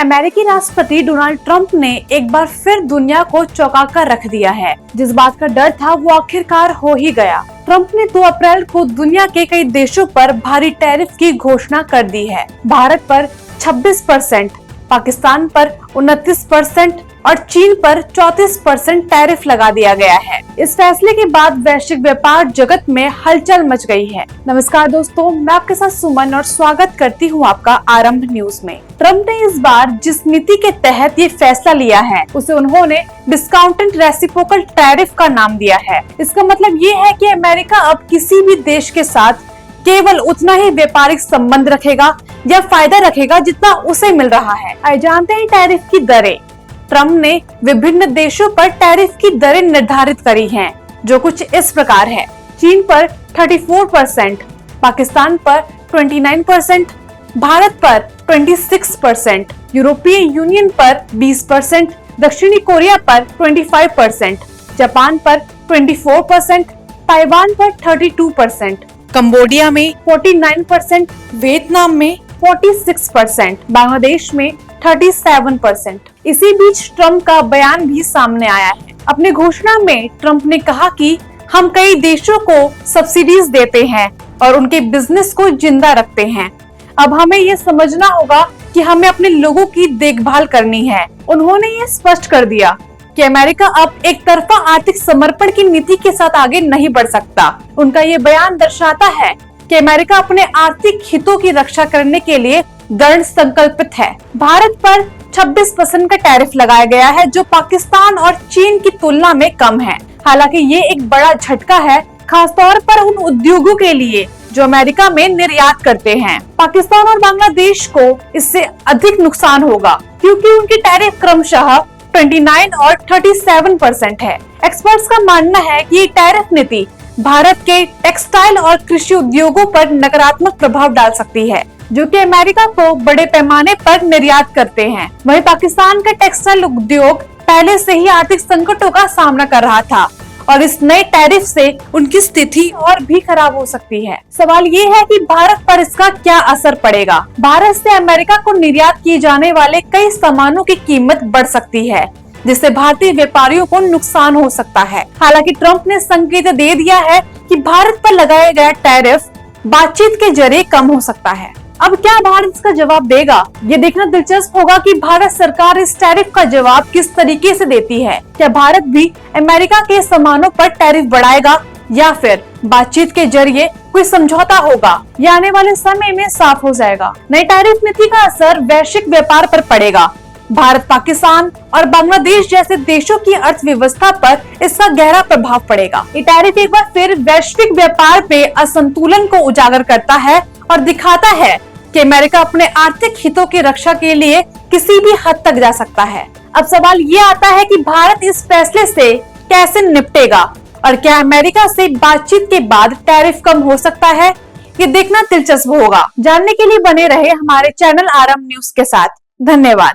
अमेरिकी राष्ट्रपति Donald Trump ने एक बार फिर दुनिया को चौंका कर रख दिया है। जिस बात का डर था वो आखिरकार हो ही गया। ट्रंप ने 2 अप्रैल को दुनिया के कई देशों पर भारी टैरिफ की घोषणा कर दी है। भारत पर 26%, पाकिस्तान पर 29% और चीन पर 34% टैरिफ लगा दिया गया है। इस फैसले के बाद वैश्विक व्यापार जगत में हलचल मच गई है। नमस्कार दोस्तों, मैं आपके साथ सुमन और स्वागत करती हूं आपका आरंभ न्यूज में। ट्रंप ने इस बार जिस नीति के तहत ये फैसला लिया है उसे उन्होंने डिस्काउंटेड रेसिप्रोकल टैरिफ का नाम दिया है। इसका मतलब ये है कि अमेरिका अब किसी भी देश के साथ केवल उतना ही व्यापारिक संबंध रखेगा या फायदा रखेगा जितना उसे मिल रहा है। आइए जानते हैं टैरिफ की दरें। ट्रंप ने विभिन्न देशों पर टैरिफ की दरें निर्धारित करी हैं, जो कुछ इस प्रकार है। चीन पर 34%, पाकिस्तान पर 29%, भारत पर 26%, यूरोपीय यूनियन पर 20%, दक्षिणी कोरिया पर 25%, जापान पर 24%, ताइवान पर 32%, कंबोडिया में 49%, वियतनाम में 46%, बांग्लादेश में 37%। इसी बीच ट्रंप का बयान भी सामने आया है। अपनी घोषणा में ट्रंप ने कहा कि हम कई देशों को सब्सिडीज देते हैं और उनके बिजनेस को जिंदा रखते हैं। अब हमें ये समझना होगा कि हमें अपने लोगों की देखभाल करनी है। उन्होंने ये स्पष्ट कर दिया कि अमेरिका अब एक तरफा आर्थिक समर्पण की नीति के साथ आगे नहीं बढ़ सकता। उनका ये बयान दर्शाता है कि अमेरिका अपने आर्थिक हितों की रक्षा करने के लिए दृढ़ संकल्पित है। भारत पर 26% का टैरिफ लगाया गया है, जो पाकिस्तान और चीन की तुलना में कम है। हालांकि ये एक बड़ा झटका है, खासतौर पर उन उद्योगों के लिए जो अमेरिका में निर्यात करते हैं। पाकिस्तान और बांग्लादेश को इससे अधिक नुकसान होगा, क्योंकि उनकी टैरिफ क्रमशः 29 और 37% है। एक्सपर्ट्स का मानना है कि ये टैरिफ नीति भारत के टेक्सटाइल और कृषि उद्योगों पर नकारात्मक प्रभाव डाल सकती है, जो कि अमेरिका को बड़े पैमाने पर निर्यात करते हैं। वहीं पाकिस्तान का टेक्सटाइल उद्योग पहले से ही आर्थिक संकटों का सामना कर रहा था और इस नए टैरिफ से उनकी स्थिति और भी खराब हो सकती है। सवाल ये है कि भारत पर इसका क्या असर पड़ेगा। भारत से अमेरिका को निर्यात किए जाने वाले कई सामानों की कीमत बढ़ सकती है, जिससे भारतीय व्यापारियों को नुकसान हो सकता है। हालांकि ट्रंप ने संकेत दे दिया है कि भारत पर लगाया गया टैरिफ बातचीत के जरिए कम हो सकता है। अब क्या भारत इसका जवाब देगा? ये देखना दिलचस्प होगा कि भारत सरकार इस टैरिफ का जवाब किस तरीके से देती है। क्या भारत भी अमेरिका के सामानों पर टैरिफ बढ़ाएगा या फिर बातचीत के जरिए कोई समझौता होगा? ये आने वाले समय में साफ हो जाएगा। नई टैरिफ नीति का असर वैश्विक व्यापार पर पड़ेगा। भारत, पाकिस्तान और बांग्लादेश जैसे देशों की अर्थव्यवस्था पर इसका गहरा प्रभाव पड़ेगा। ये टैरिफ एक बार फिर वैश्विक व्यापार पे असंतुलन को उजागर करता है और दिखाता है कि अमेरिका अपने आर्थिक हितों की रक्षा के लिए किसी भी हद तक जा सकता है। अब सवाल ये आता है कि भारत इस फैसले से कैसे निपटेगा और क्या अमेरिका से बातचीत के बाद टैरिफ कम हो सकता है? ये देखना दिलचस्प होगा। जानने के लिए बने रहे हमारे चैनल आरंभ न्यूज के साथ। धन्यवाद।